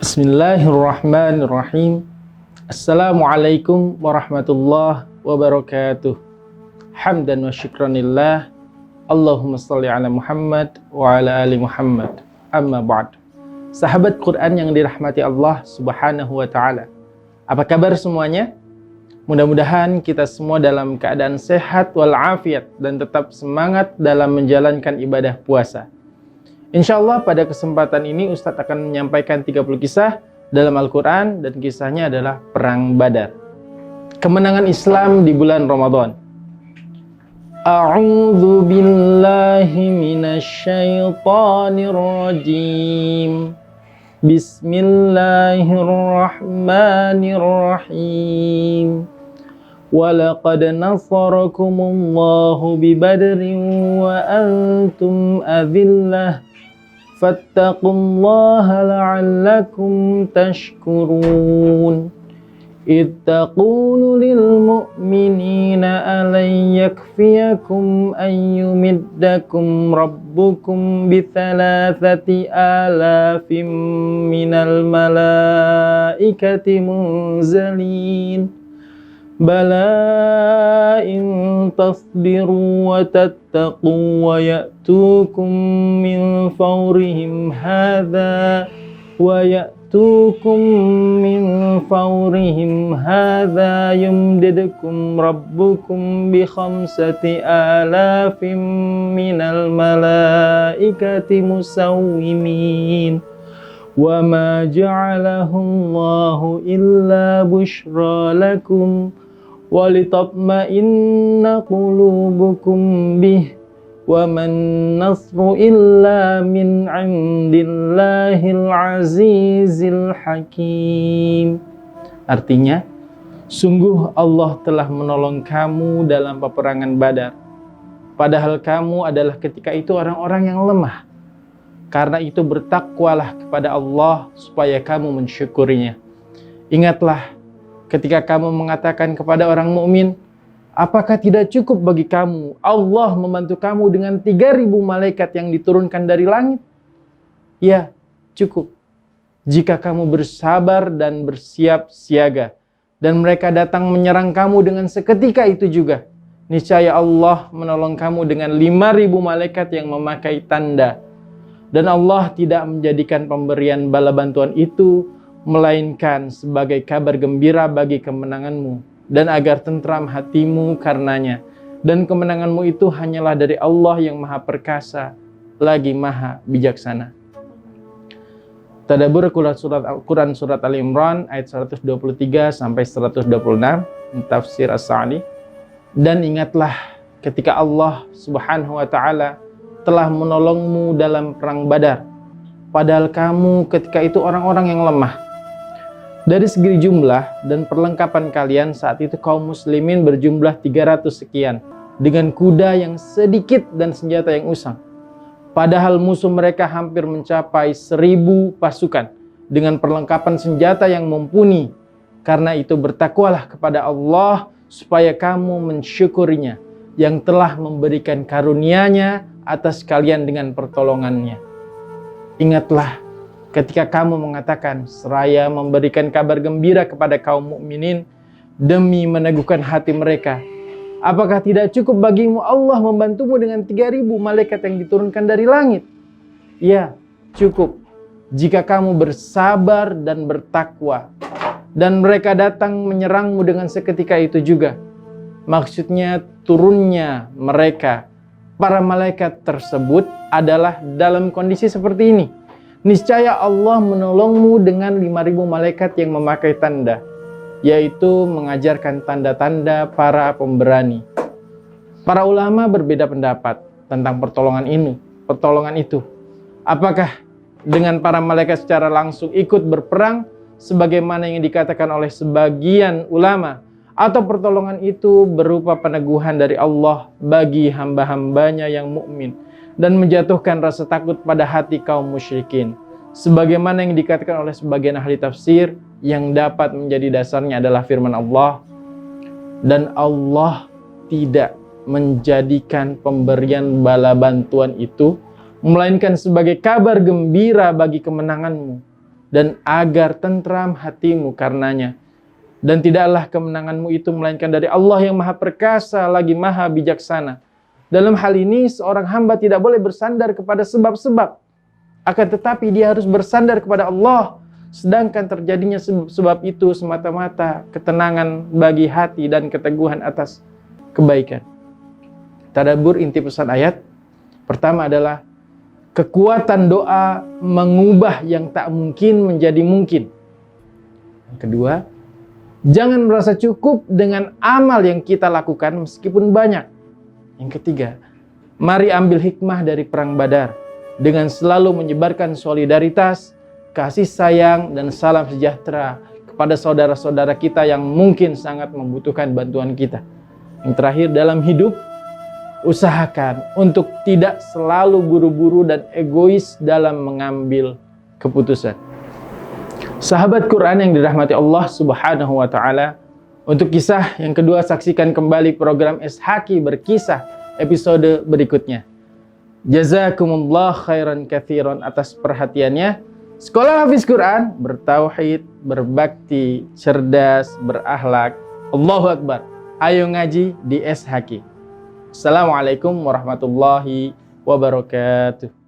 Bismillahirrahmanirrahim. Assalamualaikum warahmatullahi wabarakatuh. Hamdan wa syukranillah. Allahumma salli ala Muhammad wa ala ali Muhammad. Amma ba'd. Sahabat Quran yang dirahmati Allah subhanahu wa ta'ala, apa kabar semuanya? Mudah-mudahan kita semua dalam keadaan sehat walafiat dan tetap semangat dalam menjalankan ibadah puasa. Insya Allah pada kesempatan ini Ustadz akan menyampaikan 30 kisah dalam Al-Quran, dan kisahnya adalah Perang Badar, kemenangan Islam di bulan Ramadan. A'udzu billahi minasyaitonir rajim. Bismillahirrahmanirrahim. Walaqad nasarakumullahu bibadrin wa antum adillah. Fattaqullaha la'allakum tashkurun. Idh taqulu lil mu'minina alan yakfiyakum an yumiddakum rabbukum bithalathati alafim minal malaikati munzalin. Bala in tasbiru wa tattaqu wa ya'tukum min fawrihim hadha yumdidkum rabbukum bi khamsati alafim minal malaikati musawwimin. Wa ma ja'alahu Allahu illa bushra lakum walitatma'inna qulubukum bih wa man nasru illa min 'indillahil 'azizil hakim. Artinya, sungguh Allah telah menolong kamu dalam peperangan Badar, padahal kamu adalah ketika itu orang-orang yang lemah. Karena itu bertakwalah kepada Allah supaya kamu mensyukurinya. Ingatlah ketika kamu mengatakan kepada orang mukmin, apakah tidak cukup bagi kamu Allah membantu kamu dengan 3.000 malaikat yang diturunkan dari langit? Ya, cukup. Jika kamu bersabar dan bersiap siaga, dan mereka datang menyerang kamu dengan seketika itu juga, niscaya Allah menolong kamu dengan 5.000 malaikat yang memakai tanda. Dan Allah tidak menjadikan pemberian bala bantuan itu melainkan sebagai kabar gembira bagi kemenanganmu, dan agar tentram hatimu karenanya. Dan kemenanganmu itu hanyalah dari Allah yang maha perkasa lagi maha bijaksana. Tadabbur Quran surat Ali Imran ayat 123 sampai 126, tafsir As-Sa'di. Dan ingatlah ketika Allah subhanahu wa ta'ala telah menolongmu dalam perang Badar, padahal kamu ketika itu orang-orang yang lemah. Dari segi jumlah dan perlengkapan kalian saat itu kaum muslimin berjumlah 300 sekian, dengan kuda yang sedikit dan senjata yang usang. Padahal musuh mereka hampir mencapai 1.000 pasukan dengan perlengkapan senjata yang mumpuni. Karena itu bertakwalah kepada Allah supaya kamu mensyukurinya yang telah memberikan karunia-Nya atas kalian dengan pertolongannya. Ingatlah ketika kamu mengatakan, seraya memberikan kabar gembira kepada kaum mukminin demi meneguhkan hati mereka, apakah tidak cukup bagimu Allah membantumu dengan 3.000 malaikat yang diturunkan dari langit? Ya, cukup jika kamu bersabar dan bertakwa, dan mereka datang menyerangmu dengan seketika itu juga. Maksudnya turunnya mereka, para malaikat tersebut adalah dalam kondisi seperti ini. Niscaya Allah menolongmu dengan 5.000 malaikat yang memakai tanda, yaitu mengajarkan tanda-tanda para pemberani. Para ulama berbeda pendapat tentang pertolongan itu. Apakah dengan para malaikat secara langsung ikut berperang sebagaimana yang dikatakan oleh sebagian ulama, atau pertolongan itu berupa peneguhan dari Allah bagi hamba-hambanya yang mukmin dan menjatuhkan rasa takut pada hati kaum musyrikin, sebagaimana yang dikatakan oleh sebagian ahli tafsir, yang dapat menjadi dasarnya adalah firman Allah, dan Allah tidak menjadikan pemberian bala bantuan itu melainkan sebagai kabar gembira bagi kemenanganmu, dan agar tentram hatimu karenanya. Dan tidaklah kemenanganmu itu melainkan dari Allah yang maha perkasa lagi maha bijaksana. Dalam hal ini seorang hamba tidak boleh bersandar kepada sebab-sebab, akan tetapi dia harus bersandar kepada Allah. Sedangkan terjadinya sebab itu semata-mata ketenangan bagi hati dan keteguhan atas kebaikan. Tadabbur inti pesan ayat pertama adalah kekuatan doa mengubah yang tak mungkin menjadi mungkin. Yang kedua, jangan merasa cukup dengan amal yang kita lakukan meskipun banyak. Yang ketiga, mari ambil hikmah dari perang Badar dengan selalu menyebarkan solidaritas, kasih sayang, dan salam sejahtera kepada saudara-saudara kita yang mungkin sangat membutuhkan bantuan kita. Yang terakhir, dalam hidup, usahakan untuk tidak selalu buru-buru dan egois dalam mengambil keputusan. Sahabat Quran yang dirahmati Allah Subhanahu wa Ta'ala, untuk kisah yang kedua saksikan kembali program Ishaqi Berkisah episode berikutnya. Jazakumullah khairan katsiran atas perhatiannya. Sekolah Hafiz Quran, bertauhid, berbakti, cerdas, berakhlak. Allahu Akbar. Ayo ngaji di Ishaqi. Assalamualaikum warahmatullahi wabarakatuh.